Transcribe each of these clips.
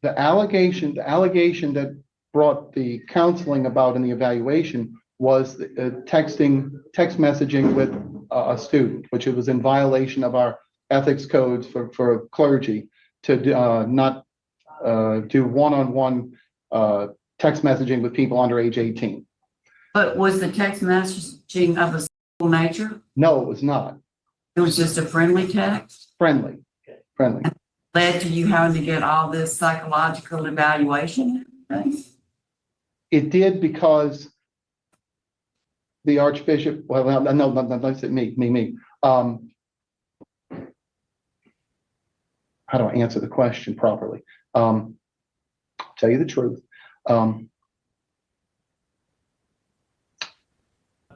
the allegation that brought the counseling about in the evaluation was text messaging with a student, which it was in violation of our ethics codes for clergy to not do one-on-one text messaging with people under age 18. But was the text messaging of a sexual nature? No, it was not. It was just a friendly text? Friendly. Led to you having to get all this psychological evaluation? It did because the Archbishop, well, no, that's me. How do I answer the question properly? Tell you the truth.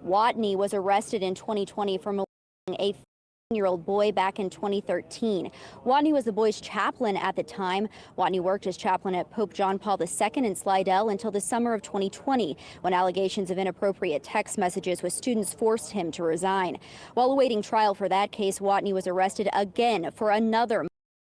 WATTIGNY was arrested in 2020 for molesting a 15-year-old boy back in 2013. WATTIGNY was the boy's chaplain at the time. WATTIGNY worked as chaplain at Pope John Paul II in Slidell until the summer of 2020, when allegations of inappropriate text messages with students forced him to resign. While awaiting trial for that case, WATTIGNY was arrested again for another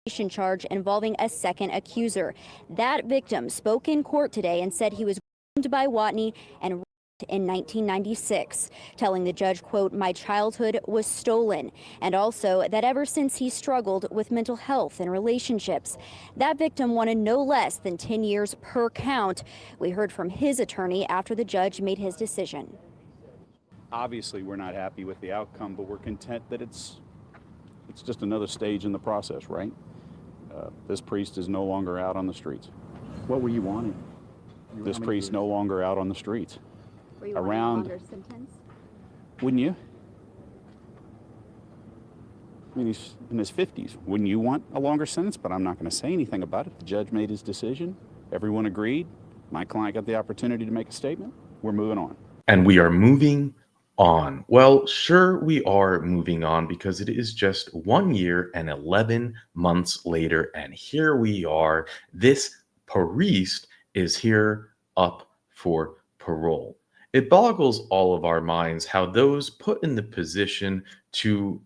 molestation charge involving a second accuser. That victim spoke in court today and said he was groomed by WATTIGNY and in 1996, telling the judge, quote, "My childhood was stolen," and also that ever since he struggled with mental health and relationships. That victim wanted no less than 10 years per count. We heard from his attorney after the judge made his decision. Obviously, we're not happy with the outcome, but we're content that it's just another stage in the process, right? This priest is no longer out on the streets. What were you wanting? This priest no longer out on the streets. Were you Around, wanting a longer sentence? Wouldn't you? I mean, he's in his 50s. Wouldn't you want a longer sentence? But I'm not going to say anything about it. The judge made his decision. Everyone agreed. My client got the opportunity to make a statement. We're moving on. And we are moving on. Well, sure, we are moving on because it is just 1 year and 11 months later. And here we are. This priest is here up for parole. It boggles all of our minds how those put in the position to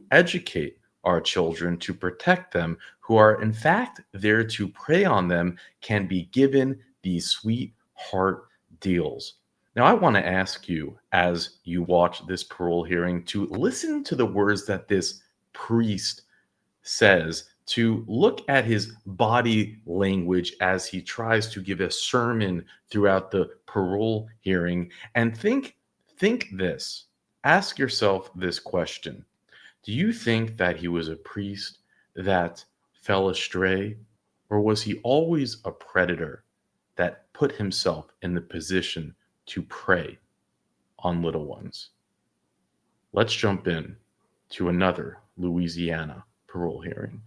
educate our children, to protect them, who are in fact there to prey on them, can be given these sweetheart deals. Now, I want to ask you, as you watch this parole hearing, to listen to the words that this priest says, to look at his body language as he tries to give a sermon throughout the parole hearing, and think this. Ask yourself this question. Do you think that he was a priest that fell astray, or was he always a predator that put himself in the position to prey on little ones? Let's jump in to another Louisiana parole hearing.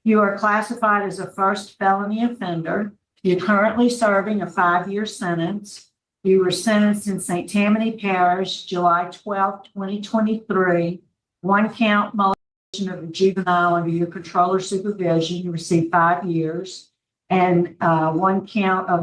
You are classified as a first felony offender. You're currently serving a 5-year sentence. You were sentenced in St. Tammany Parish, July 12, 2023. 1 count molestation of a juvenile under your control or supervision. You received 5 years. And 1 count of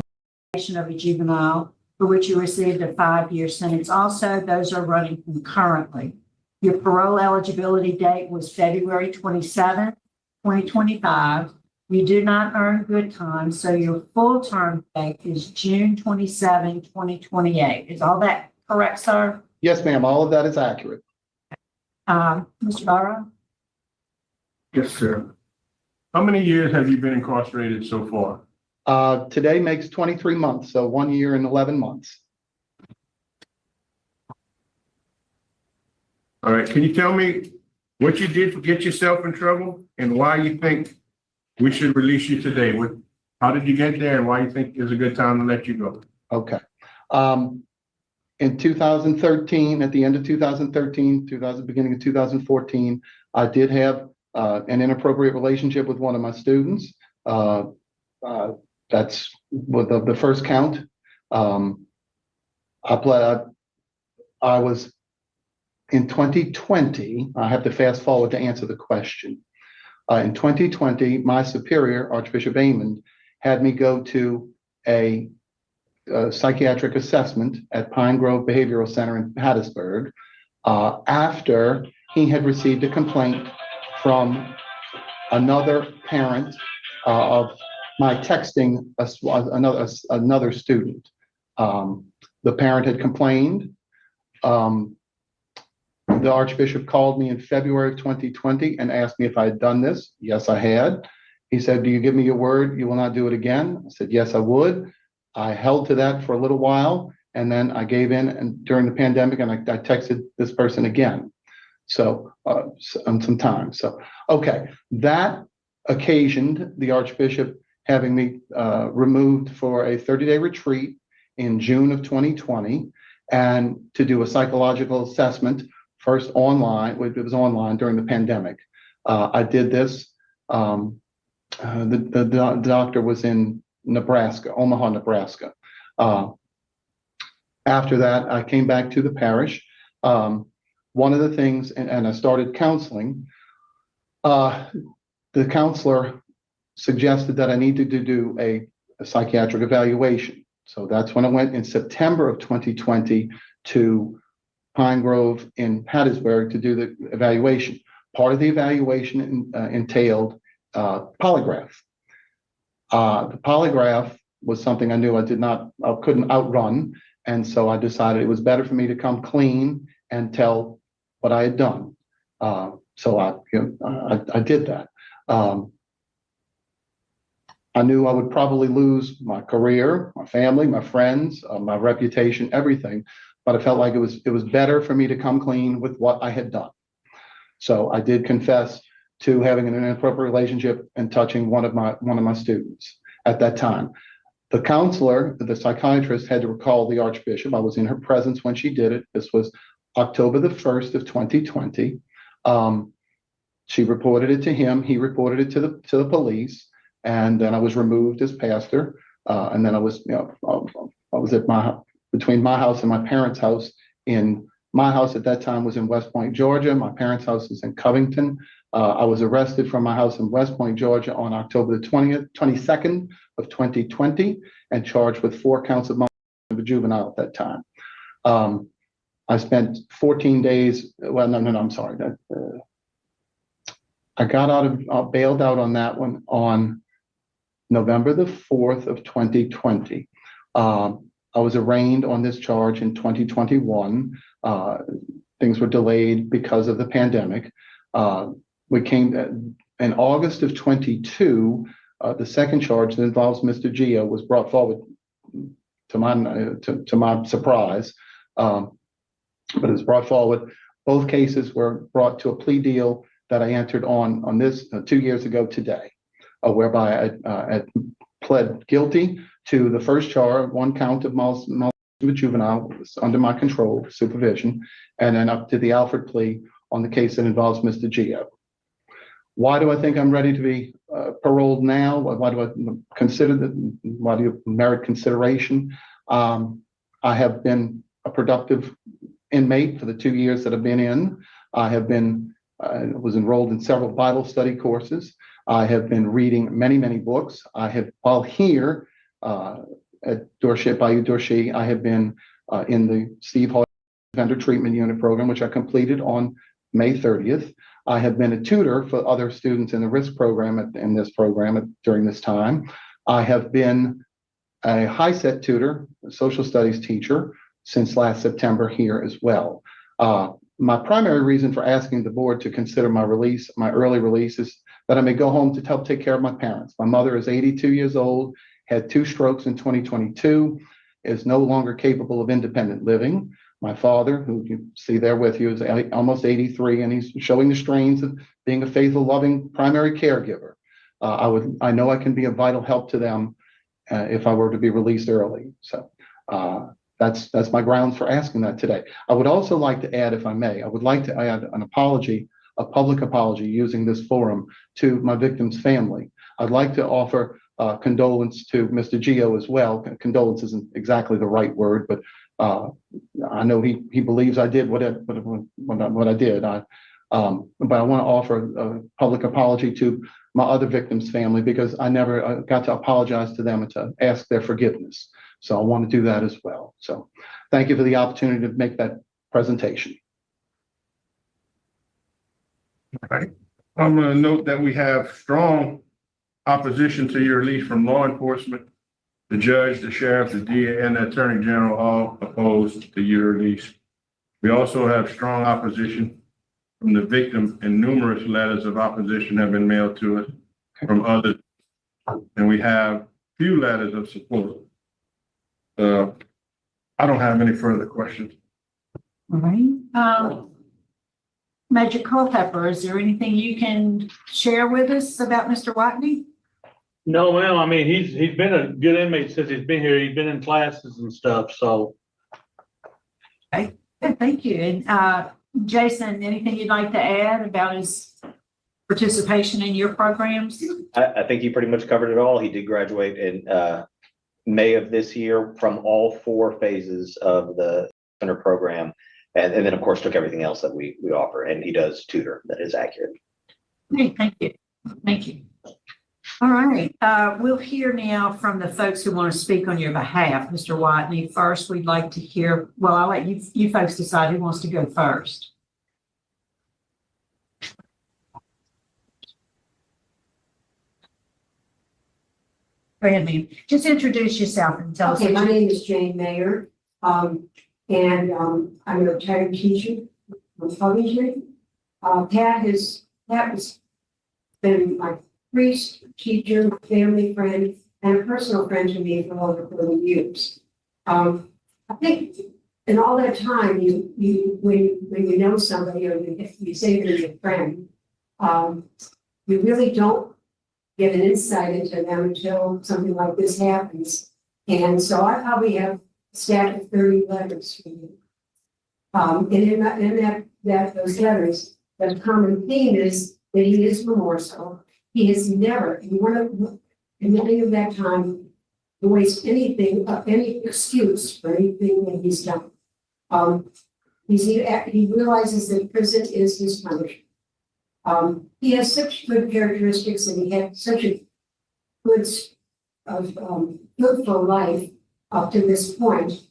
molestation of a juvenile, for which you received a 5-year sentence. Also, those are running concurrently. Your parole eligibility date was February 27th. 2025. You do not earn good time, so your full term date is June 27, 2028. Is all that correct, sir? Yes, ma'am. All of that is accurate. Mr. Barrow? Yes, sir. How many years have you been incarcerated so far? Today makes 23 months, so 1 year and 11 months. All right. Can you tell me what you did to get yourself in trouble and why you think we should release you today? How did you get there and why you think is a good time to let you go? Okay. In 2013, at the end of 2013, beginning of 2014, I did have an inappropriate relationship with one of my students. That's with the first count. I was in 2020, I have to fast forward to answer the question. In 2020, my superior, Archbishop Amond, had me go to a psychiatric assessment at Pine Grove Behavioral Center in Hattiesburg after he had received a complaint from another parent of my texting another student. The parent had complained. The Archbishop called me in February of 2020 and asked me if I had done this. Yes, I had. He said, "Do you give me your word you will not do it again?" I said, "Yes, I would." I held to that for a little while, and then I gave in and during the pandemic, and I texted this person again. So, some time. So, okay, that occasioned the Archbishop having me removed for a 30-day retreat in June of 2020, and to do a psychological assessment, first online. It was online during the pandemic. I did this. The doctor was in Nebraska, Omaha, Nebraska. After that, I came back to the parish. One of the things, and I started counseling. The counselor suggested that I needed to do a psychiatric evaluation. So that's when I went in September of 2020 to Pine Grove in Hattiesburg to do the evaluation. Part of the evaluation entailed polygraph. The polygraph was something I knew I couldn't outrun, and so I decided it was better for me to come clean and tell what I had done. So I did that. I knew I would probably lose my career, my family, my friends, my reputation, everything, but I felt like it was better for me to come clean with what I had done. So I did confess to having an inappropriate relationship and touching one of my students at that time. The counselor, the psychiatrist, had to recall the Archbishop. I was in her presence when she did it. This was October the 1st of 2020. She reported it to him. He reported it to the police, and then I was removed as pastor. And then I was at between my house and my parents' house. In my house at that time was in West Point, Georgia. My parents' house is in Covington. I was arrested from my house in West Point, Georgia on October the 22nd of 2020 and charged with 4 counts of a juvenile at that time. I spent 14 days. Well, no, I'm sorry. I got bailed out on that one on November the 4th of 2020. I was arraigned on this charge in 2021. Things were delayed because of the pandemic. We came in August of 22. The second charge that involves Mr. Gio was brought forward to my surprise, but it was brought forward. Both cases were brought to a plea deal that I entered on this 2 years ago today, whereby I pled guilty to the first charge, 1 count of molestation of a juvenile was under my control, supervision, and then up to the Alfred plea on the case that involves Mr. Gio. Why do I think I'm ready to be paroled now? Why do you merit consideration? I have been a productive inmate for the 2 years that I've been in. I have been was enrolled in several Bible study courses. I have been reading many, many books. I have, while here at Bayou Dorchet, I have been in the Steve Hall Vendor Treatment Unit program, which I completed on May 30th. I have been a tutor for other students in the risk program during this time. I have been a high-set tutor, a social studies teacher, since last September here as well. My primary reason for asking the board to consider my early release, is that I may go home to help take care of my parents. My mother is 82 years old, had 2 strokes in 2022, is no longer capable of independent living. My father, who you see there with you, is almost 83, and he's showing the strains of being a faithful, loving primary caregiver. I know I can be a vital help to them if I were to be released early. So that's my grounds for asking that today. I would also like to add, if I may, I would like to add an apology, a public apology, using this forum to my victim's family. I'd like to offer condolence to Mr. Gio as well. Condolence isn't exactly the right word, but I know he believes I did what I did. But I want to offer a public apology to my other victims' family, because I never got to apologize to them and to ask their forgiveness. So I want to do that as well. So thank you for the opportunity to make that presentation. All right. I'm going to note that we have strong opposition to your release from law enforcement. The judge, the sheriff, the DA, and the attorney general all opposed to your release. We also have strong opposition from the victim, and numerous letters of opposition have been mailed to us from others. And we have few letters of support. I don't have any further questions. All right. Major Culpepper, is there anything you can share with us about Mr. Watney? No, ma'am. I mean, he's been a good inmate since he's been here. He's been in classes and stuff, so. Okay, thank you. And Jason, anything you'd like to add about his participation in your programs? I think he pretty much covered it all. He did graduate in May of this year from all 4 phases of the center program. And then, of course, took everything else that we offer. And he does tutor. That is accurate. Great, thank you. Thank you. All right. We'll hear now from the folks who want to speak on your behalf. Mr. Watney, first, we'd like to hear, well, I'll let you folks decide who wants to go first. Go ahead, ma'am. Just introduce yourself and tell us. Okay, my name is Jane Mayer, and I'm a retired teacher from Covington. Pat has been my priest, teacher, family friend, and a personal friend to me for over 30 years. I think in all that time, when you know somebody or you say they're your friend, you really don't get an insight into them until something like this happens. And so I probably have a stack of 30 letters for you. And in those letters, the common theme is that he is remorseful. He has never, in any of that time, voiced anything, any excuse for anything that he's done. He realizes that prison is his punishment. He has such good characteristics and he had such a good, fruitful life up to this point.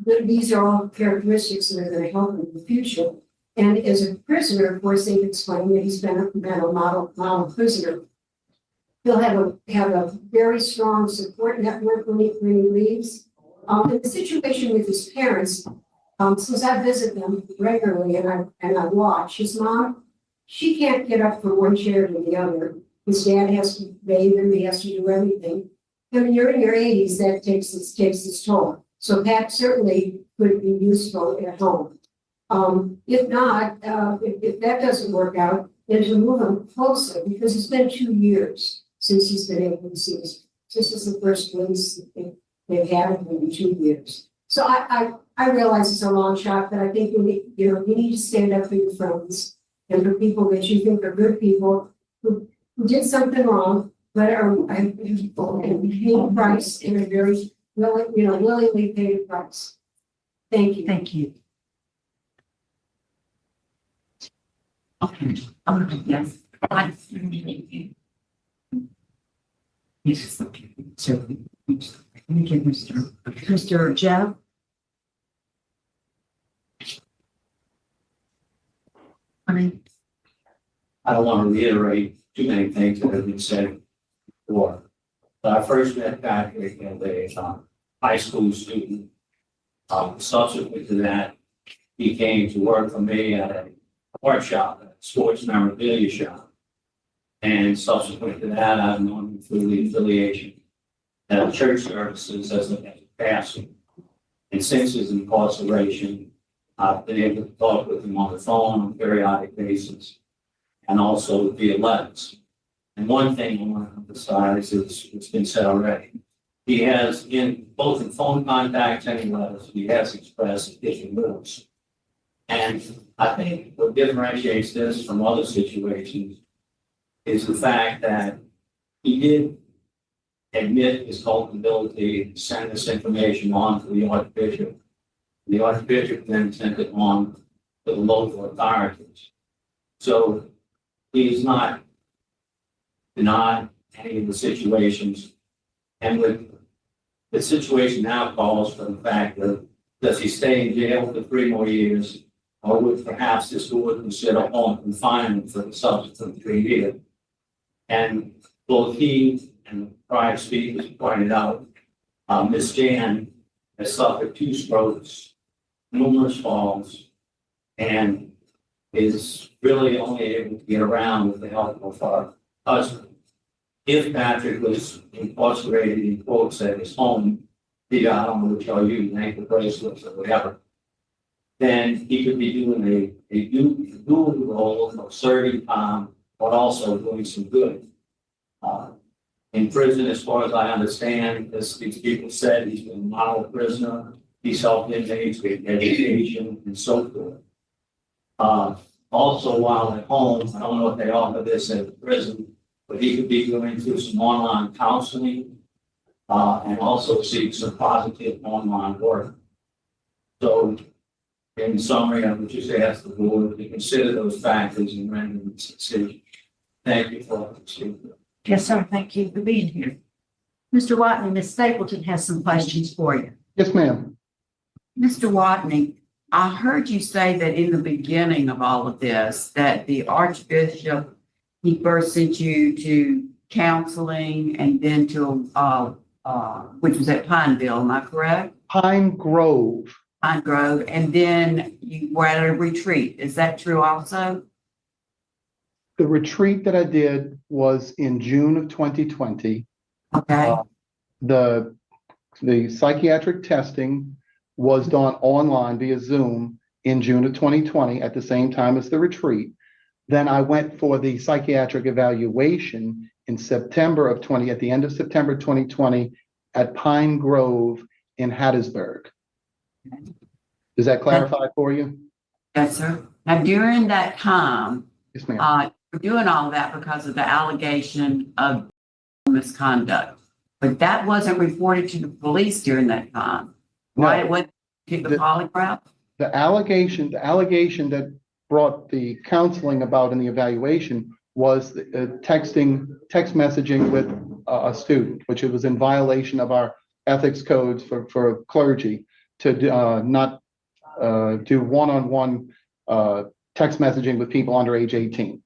These are all characteristics that are going to help him in the future. And as a prisoner, of course, they've explained that he's been a model prisoner. He'll have a very strong support network when he leaves. In the situation with his parents, since I visit them regularly and I watch, his mom, she can't get up from one chair to the other. His dad has to bathe him, he has to do everything. And when you're in your 80s, that takes its toll. So Pat certainly could be useful at home. If not, if that doesn't work out, then to move him closer, because it's been 2 years since he's been able to see us. This is the first release they've had in 2 years. So I realize it's a long shot, but I think you need to stand up for your friends and for people that you think are good people who did something wrong, but are paid a price and are very willingly paid a price. Thank you. Thank you. Okay. Yes. Yes. So, let me get Mr. Jeff. I don't want to reiterate too many things that have been said before. But I first met Patrick as a high school student. Subsequent to that, he came to work for me at a art shop, a sports memorabilia shop. And subsequent to that, I've known him through the affiliation at church services as a pastor. And since his incarceration, I've been able to talk with him on the phone on a periodic basis and also via letters. And one thing I want to emphasize is it's been said already. He has, in both in phone contacts and in letters, he has expressed his remorse. And I think what differentiates this from other situations is the fact that he did admit his culpability, send this information on to the Archbishop. The Archbishop then sent it on to the local authorities. So he's not denied any of the situations. And with the situation now calls for the fact that does he stay in jail for 3 more years, or would perhaps this board consider home confinement for the subsequent 3 years? And both he and the prior speakers pointed out, Ms. Jan has suffered 2 strokes, numerous falls, and is really only able to get around with the help of her husband. If Patrick was incarcerated in quotes at his home, I don't know what tell you, ankle bracelets or whatever, then he could be doing a dual role of serving time, but also doing some good. In prison, as far as I understand, as these people said, he's been a model prisoner. He's helped inmates with education and so forth. Also, while at home, I don't know if they offer this at the prison, but he could be going through some online counseling and also seek some positive online work. So, in summary, I would just ask the board to consider those factors in rendering this decision. Thank you for speaking. Yes, sir. Thank you for being here. Mr. Watney, Ms. Stapleton has some questions for you. Yes, ma'am. Mr. Watney, I heard you say that in the beginning of all of this, that the Archbishop, he first sent you to counseling and then to, which was at Pineville, am I correct? Pine Grove. Pine Grove, and then you were at a retreat. Is that true also? The retreat that I did was in June of 2020. Okay. The psychiatric testing was done online via Zoom in June of 2020 at the same time as the retreat. Then I went for the psychiatric evaluation in September of 20, at the end of September 2020 at Pine Grove in Hattiesburg. Does that clarify for you? Yes, sir. Now, during that time, Yes, ma'am. we're doing all of that because of the allegation of misconduct. But that wasn't reported to the police during that time. Right? It went to the polygraph? The allegation that brought the counseling about in the evaluation was text messaging with a student, which it was in violation of our ethics codes for clergy to not do one-on-one text messaging with people under age 18.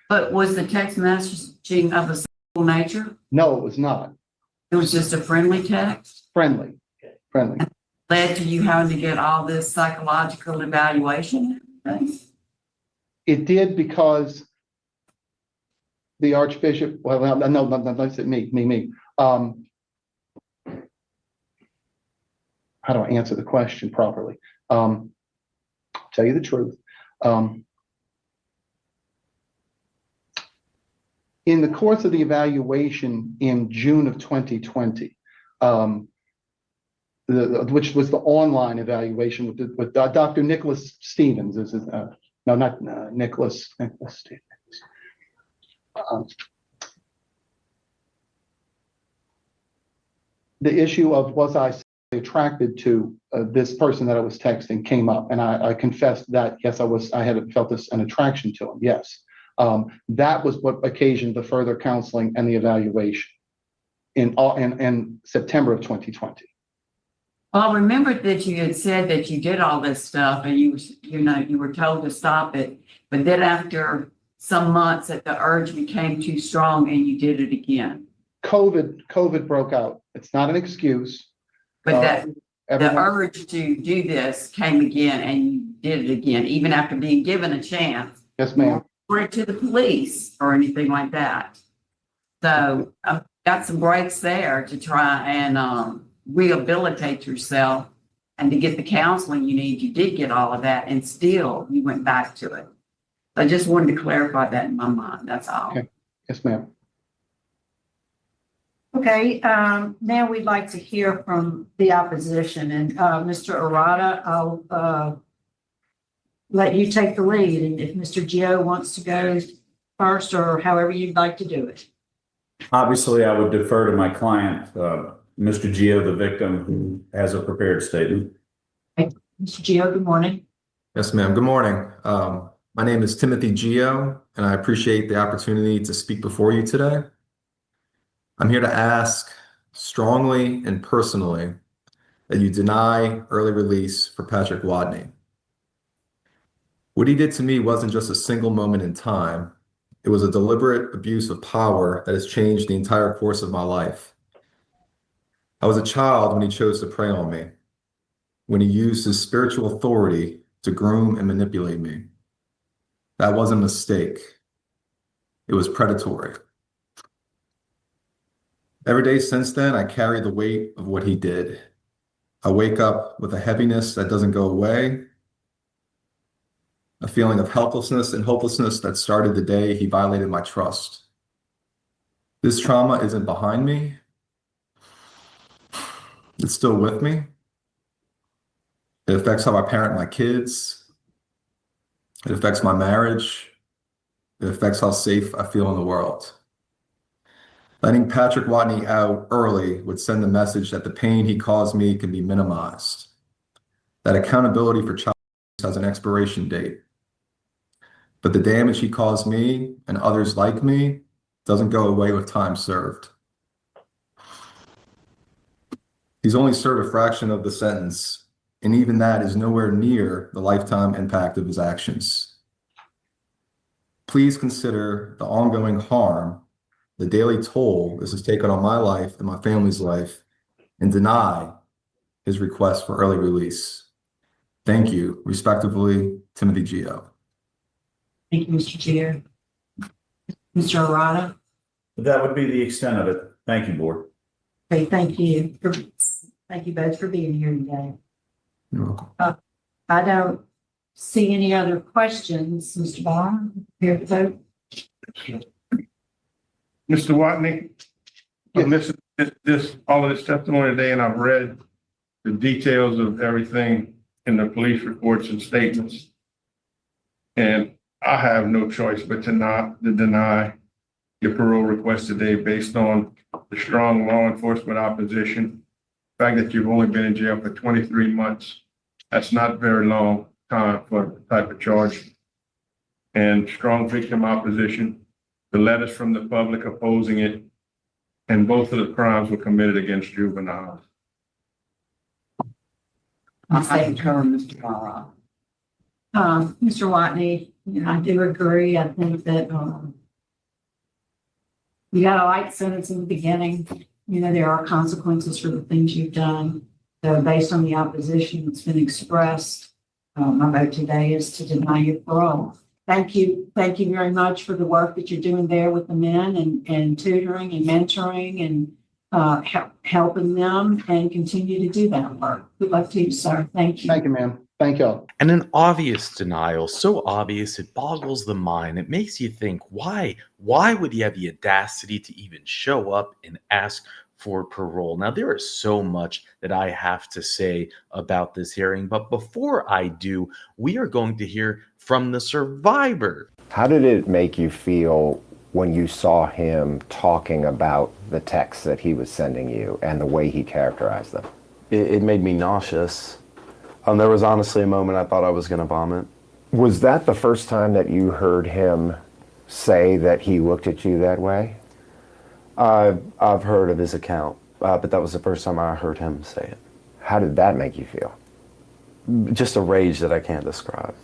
But was the text messaging of a sexual nature? No, it was not. It was just a friendly text? Friendly. Led to you having to get all this psychological evaluation? It did because the Archbishop, well, no, let's say me. How do I answer the question properly? Tell you the truth. In the course of the evaluation in June of 2020, which was the online evaluation with Dr. Nicholas Stevens. No, not Nicholas Stevens. The issue of was I attracted to this person that I was texting came up, and I confessed that yes, I had felt an attraction to him. Yes, that was what occasioned the further counseling and the evaluation in September of 2020. Well, I remembered that you had said that you did all this stuff and you were told to stop it. But then after some months that the urge became too strong and you did it again. COVID broke out. It's not an excuse. But the urge to do this came again and you did it again, even after being given a chance. Yes, ma'am. Or to the police or anything like that. So I've got some breaks there to try and rehabilitate yourself and to get the counseling you need. You did get all of that and still you went back to it. I just wanted to clarify that in my mind. That's all. Okay. Yes, ma'am. Okay, now we'd like to hear from the opposition, and Mr. Arata, I'll let you take the lead, and if Mr. Gio wants to go first or however you'd like to do it. Obviously, I would defer to my client, Mr. Gio, the victim, who has a prepared statement. Okay. Mr. Gio, good morning. Yes, ma'am. Good morning. My name is Timothy Gio, and I appreciate the opportunity to speak before you today. I'm here to ask strongly and personally that you deny early release for Patrick Watney. What he did to me wasn't just a single moment in time. It was a deliberate abuse of power that has changed the entire course of my life. I was a child when he chose to prey on me, when he used his spiritual authority to groom and manipulate me. That wasn't a mistake. It was predatory. Every day since then, I carry the weight of what he did. I wake up with a heaviness that doesn't go away, a feeling of helplessness and hopelessness that started the day he violated my trust. This trauma isn't behind me. It's still with me. It affects how I parent my kids. It affects my marriage. It affects how safe I feel in the world. Letting Patrick Watney out early would send the message that the pain he caused me can be minimized, that accountability for child abuse has an expiration date. But the damage he caused me and others like me doesn't go away with time served. He's only served a fraction of the sentence, and even that is nowhere near the lifetime impact of his actions. Please consider the ongoing harm, the daily toll this has taken on my life and my family's life, and deny his request for early release. Thank you. Respectively, Timothy Gio. Thank you, Mr. Chair. Mr. Arata? That would be the extent of it. Thank you, Board. Okay, thank you. Thank you both for being here today. You're welcome. I don't see any other questions. Mr. Bond, here to vote? Mr. Watney, I listened to all of this testimony today, and I've read the details of everything in the police reports and statements. And I have no choice but to deny your parole request today based on the strong law enforcement opposition. The fact that you've only been in jail for 23 months, that's not very long time for the type of charge. And strong victim opposition, the letters from the public opposing it, and both of the crimes were committed against juveniles. I concur, Mr. Arata. Mr. Watney, I do agree. I think that you got a light sentence in the beginning. There are consequences for the things you've done. So based on the opposition that's been expressed, my vote today is to deny your parole. Thank you. Thank you very much for the work that you're doing there with the men and tutoring and mentoring and helping them, and continue to do that work. Good luck to you, sir. Thank you. Thank you, ma'am. Thank y'all. And an obvious denial, so obvious it boggles the mind. It makes you think, why? Why would he have the audacity to even show up and ask for parole? Now, there is so much that I have to say about this hearing, but before I do, we are going to hear from the survivor. How did it make you feel when you saw him talking about the texts that he was sending you and the way he characterized them? It made me nauseous. There was honestly a moment I thought I was going to vomit. Was that the first time that you heard him say that he looked at you that way? I've heard of his account, but that was the first time I heard him say it. How did that make you feel? Just a rage that I can't describe.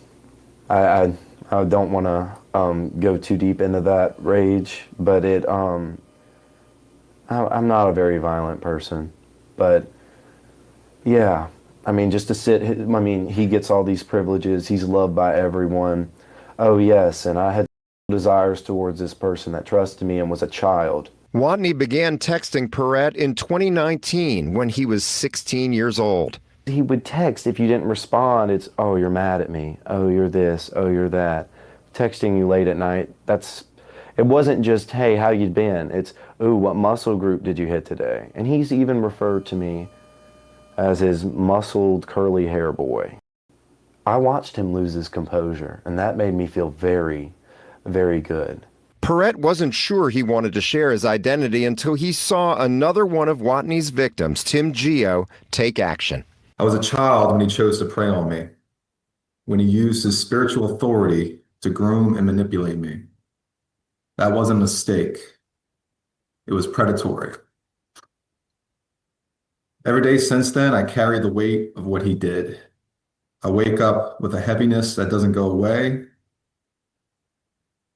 I don't want to go too deep into that rage, but I'm not a very violent person, but yeah. Just to sit, he gets all these privileges. He's loved by everyone. Oh, yes, and I had desires towards this person that trusted me and was a child. Watney began texting Parole in 2019 when he was 16 years old. He would text. If you didn't respond, it's, oh, you're mad at me. Oh, you're this. Oh, you're that. Texting you late at night, it wasn't just, hey, how you been? It's, ooh, what muscle group did you hit today? And he's even referred to me as his muscled, curly hair boy. I watched him lose his composure, and that made me feel very, very good. Parole wasn't sure he wanted to share his identity until he saw another one of Watney's victims, Tim Gio, take action. I was a child when he chose to prey on me, when he used his spiritual authority to groom and manipulate me. That wasn't a mistake. It was predatory. Every day since then, I carry the weight of what he did. I wake up with a heaviness that doesn't go away,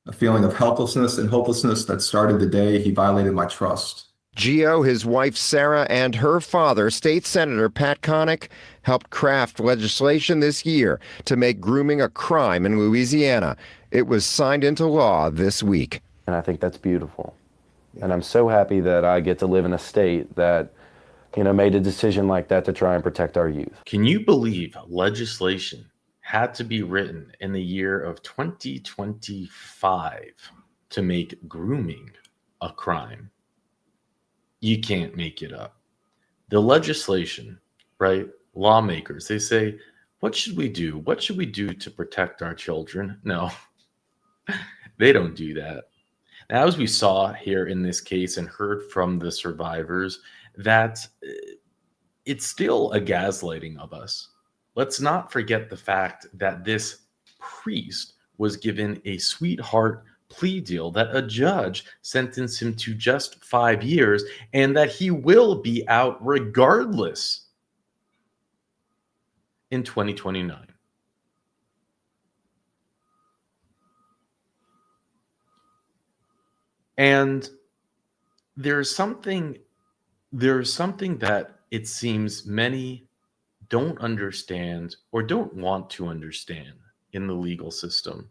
a feeling of helplessness and hopelessness that started the day he violated my trust. Gio, his wife Sarah, and her father, State Senator Pat Connick, helped craft legislation this year to make grooming a crime in Louisiana. It was signed into law this week. And I think that's beautiful. And I'm so happy that I get to live in a state that, made a decision like that to try and protect our youth. Can you believe legislation had to be written in the year of 2025 to make grooming a crime? You can't make it up. The legislation, right? Lawmakers, they say, what should we do? What should we do to protect our children? No, they don't do that. Now, as we saw here in this case and heard from the survivors, that it's still a gaslighting of us. Let's not forget the fact that this priest was given a sweetheart plea deal, that a judge sentenced him to just 5 years, and that he will be out regardless in 2029. And there's something that it seems many don't understand or don't want to understand in the legal system.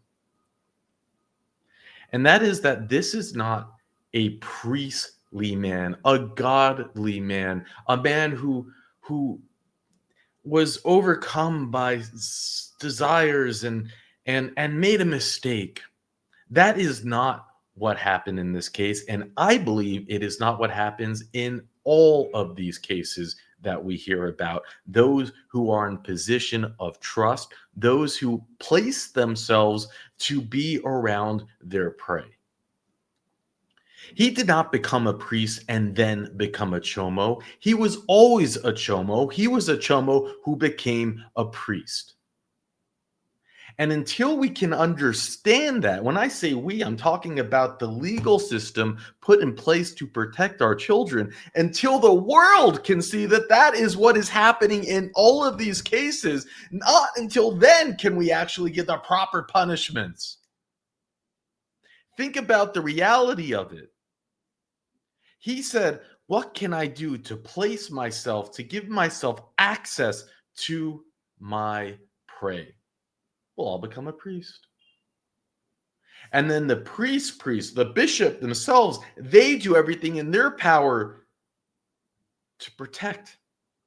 And that is that this is not a priestly man, a godly man, a man who was overcome by desires and made a mistake. That is not what happened in this case, and I believe it is not what happens in all of these cases that we hear about. Those who are in position of trust, those who place themselves to be around their prey. He did not become a priest and then become a chomo. He was always a chomo. He was a chomo who became a priest. And until we can understand that, when I say we, I'm talking about the legal system put in place to protect our children, until the world can see that that is what is happening in all of these cases, not until then can we actually get the proper punishments. Think about the reality of it. He said, what can I do to place myself, to give myself access to my prey? Well, I'll become a priest. And then the priest, the bishop themselves, they do everything in their power to protect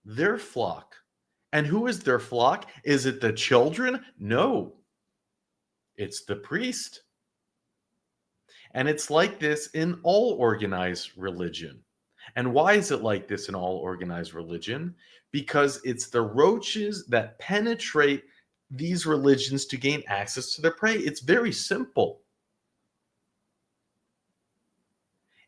their flock. And who is their flock? Is it the children? No, it's the priest. And it's like this in all organized religion. And why is it like this in all organized religion? Because it's the roaches that penetrate these religions to gain access to their prey. It's very simple.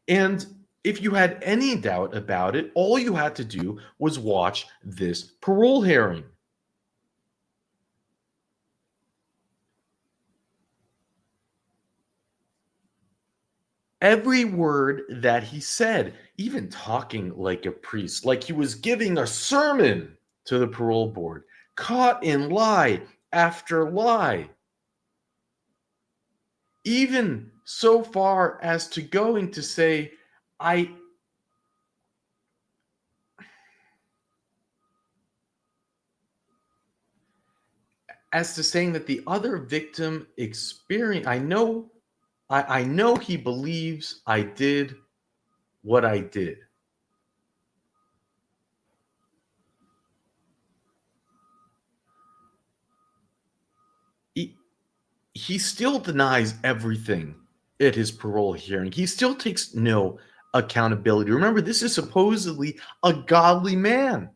And if you had any doubt about it, all you had to do was watch this parole hearing. Every word that he said, even talking like a priest, like he was giving a sermon to the parole board, caught in lie after lie. Even so far as to going to say, as to saying that the other victim experienced, I know he believes I did what I did. He still denies everything at his parole hearing. He still takes no accountability. Remember, this is supposedly a godly man,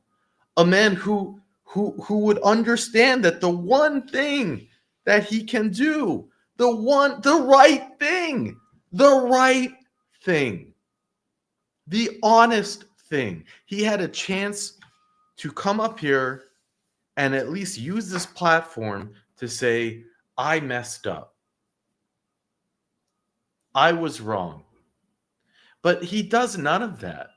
a man who would understand that the one thing that he can do, the right thing, the honest thing. He had a chance to come up here and at least use this platform to say, I messed up. I was wrong. But he does none of that.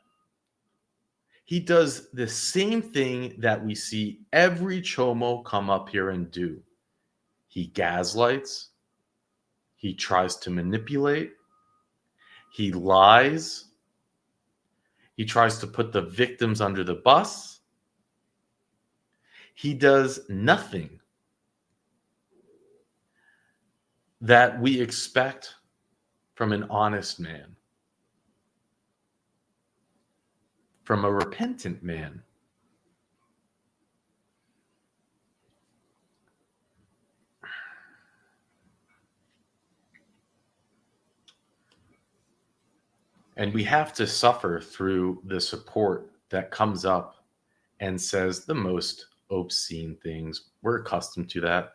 He does the same thing that we see every chomo come up here and do. He gaslights. He tries to manipulate. He lies. He tries to put the victims under the bus. He does nothing that we expect from an honest man, from a repentant man. And we have to suffer through the support that comes up and says the most obscene things. We're accustomed to that.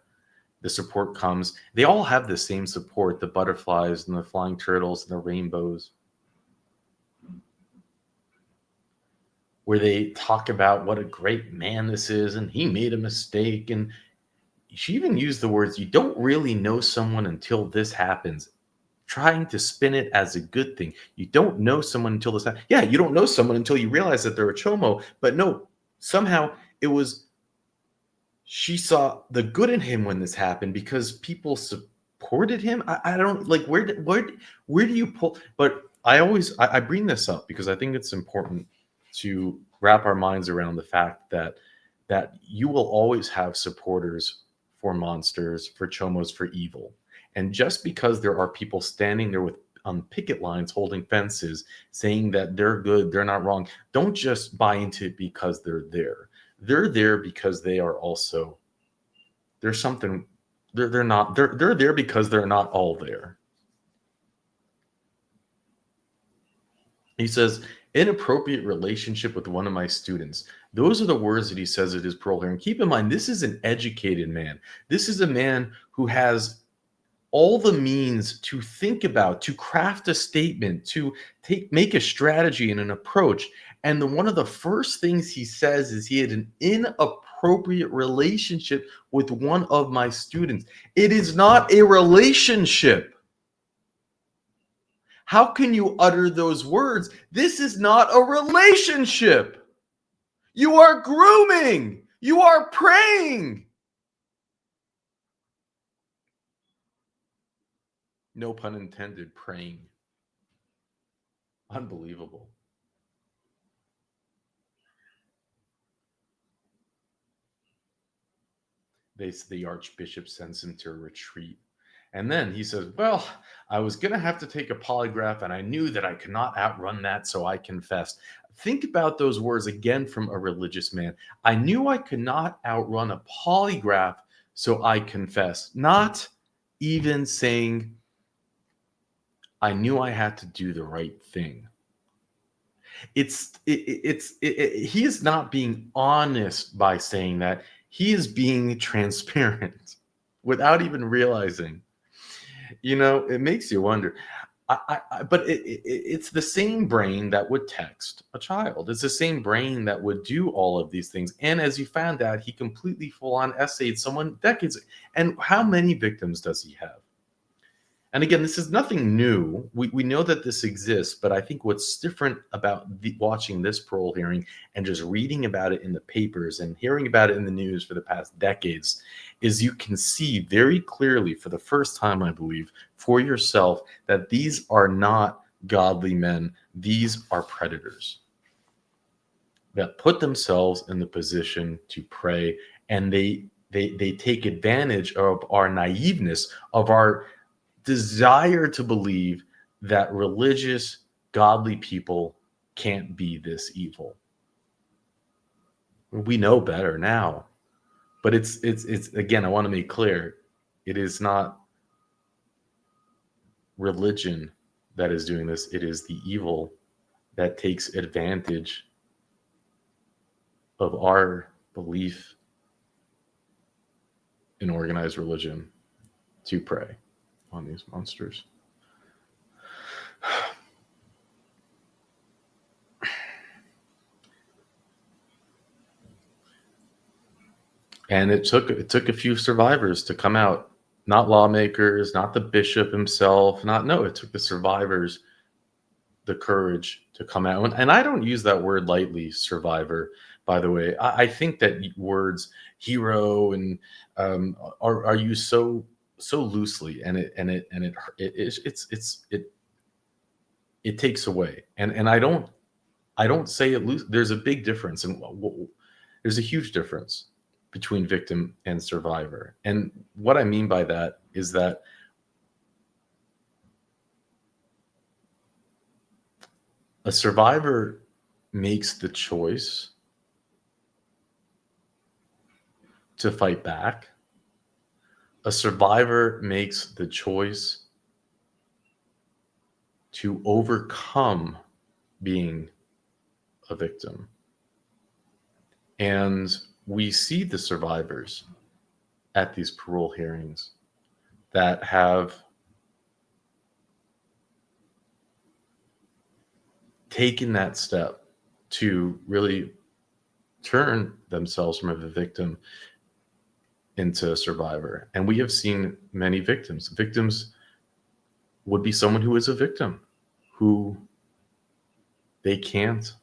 The support comes. They all have the same support, the butterflies and the flying turtles and the rainbows, where they talk about what a great man this is and he made a mistake. And she even used the words, you don't really know someone until this happens, trying to spin it as a good thing. You don't know someone until this happens. Yeah, you don't know someone until you realize that they're a chomo. But no, somehow it was, she saw the good in him when this happened because people supported him. I don't like, where do you pull? But I bring this up because I think it's important to wrap our minds around the fact that you will always have supporters for monsters, for chomos, for evil. And just because there are people standing there with picket lines holding fences saying that they're good, they're not wrong, don't just buy into it because they're there. They're there because they are also, there's something, they're there because they're not all there. He says, inappropriate relationship with one of my students. Those are the words that he says at his parole hearing. Keep in mind, this is an educated man. This is a man who has all the means to think about, to craft a statement, to make a strategy and an approach. And one of the first things he says is he had an inappropriate relationship with one of my students. It is not a relationship. How can you utter those words? This is not a relationship. You are grooming. You are praying. No pun intended, praying. Unbelievable. The archbishop sends him to a retreat. And then he says, well, I was going to have to take a polygraph and I knew that I could not outrun that, so I confessed. Think about those words again from a religious man. I knew I could not outrun a polygraph, so I confessed. Not even saying, I knew I had to do the right thing. He is not being honest by saying that. He is being transparent without even realizing. You know, it makes you wonder. But it's the same brain that would text a child. It's the same brain that would do all of these things. And as you found out, he completely full-on essayed someone decades. And how many victims does he have? And again, this is nothing new. We know that this exists, but I think what's different about watching this parole hearing and just reading about it in the papers and hearing about it in the news for the past decades is you can see very clearly for the first time, I believe, for yourself that these are not godly men. These are predators that put themselves in the position to pray, and they take advantage of our naiveness, of our desire to believe that religious, godly people can't be this evil. We know better now, but it's again, I want to make clear, it is not religion that is doing this. It is the evil that takes advantage of our belief in organized religion to prey on these monsters. And it took a few survivors to come out, not lawmakers, not the bishop himself, it took the survivors the courage to come out. And I don't use that word lightly, survivor, by the way. I think that words hero and are used so so loosely, and it takes away. And I don't say it loose. There's a big difference, and there's a huge difference between victim and survivor. And what I mean by that is that a survivor makes the choice to fight back. A survivor makes the choice to overcome being a victim. And we see the survivors at these parole hearings that have taken that step to really turn themselves from a victim into a survivor. And we have seen many victims. Victims would be someone who is a victim, who they can't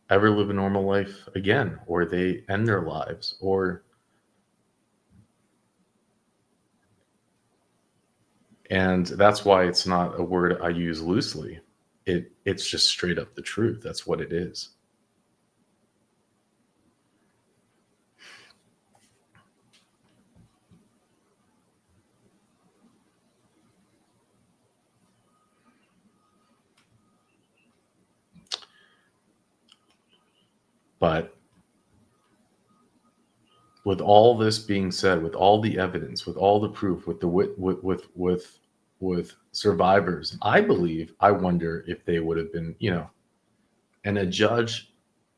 ever live a normal life again, or they end their lives, and that's why it's not a word I use loosely. It's just straight up the truth. That's what it is. But with all this being said, with all the evidence, with all the proof, with survivors, I wonder if they would have been, and a judge,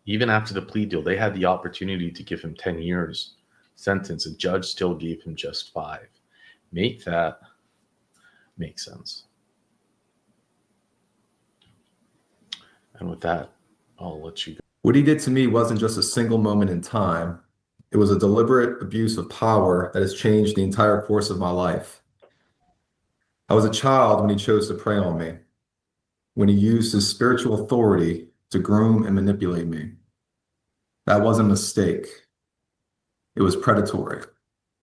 even after the plea deal, they had the opportunity to give him 10 years sentence. A judge still gave him just 5. Make that make sense. And with that, I'll let you go. What he did to me wasn't just a single moment in time. It was a deliberate abuse of power that has changed the entire course of my life. I was a child when he chose to prey on me, when he used his spiritual authority to groom and manipulate me. That wasn't a mistake. It was predatory.